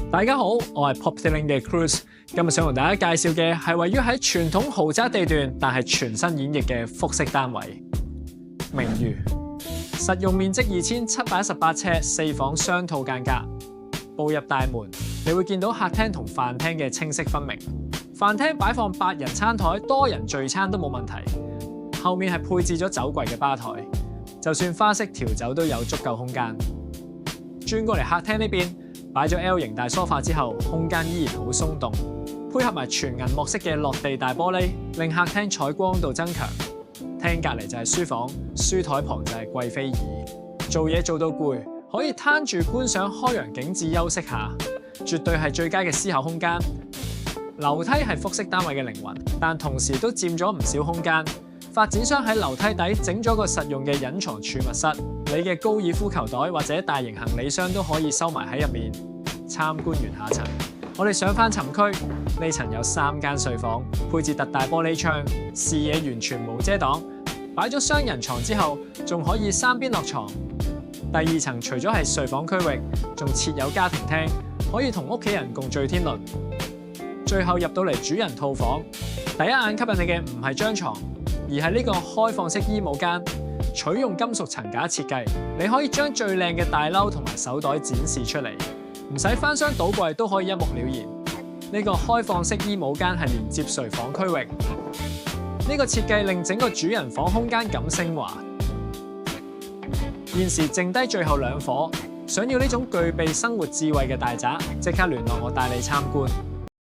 大家好，我係 PopTalk 嘅 Cruz， 今日想同大家介紹嘅係位於喺傳統豪宅地段，但係全新演繹嘅複式單位。明寓實用面積2718尺，4房雙套間隔。步入大門，你會見到客廳同飯廳嘅清晰分明。飯廳擺放8人餐台，多人聚餐都冇問題。後面係配置咗酒櫃嘅吧台，就算花式調酒都有足夠空間。轉過嚟客廳呢邊，擺咗 L 型大梳化之後，空間依然好鬆動，配合埋全銀幕式嘅落地大玻璃，令客廳採光度增強。廳隔離就係書房，書台旁就係貴妃椅。做嘢做到攰，可以攤住觀賞開揚景致休息下，絕對係最佳嘅思考空間。樓梯係複式單位嘅靈魂，但同時都佔咗唔少空間。發展商喺樓梯底整咗個實用嘅隱藏儲物室，你嘅高爾夫球袋或者大型行李箱都可以收埋喺入面。參觀完下層，我哋上返尋區，呢層有3間睡房，配置特大玻璃窗，視野完全無遮擋。擺咗雙人床之後，仲可以3邊落床。第2層除咗係睡房區域，仲設有家庭廳，可以同屋企人共聚天倫。最後入到嚟主人套房，第一眼吸引你嘅唔係張床，而係呢個開放式衣帽間，採用金屬層架設計，你可以將最靚嘅大褸同埋手袋展示出嚟，唔使翻箱倒櫃都可以一目了然。呢個開放式衣帽間係連接睡房區域，呢個設計令整個主人房空間感升華。現時剩低最後2伙，想要呢種具備生活智慧嘅大宅，即刻聯絡我帶你參觀。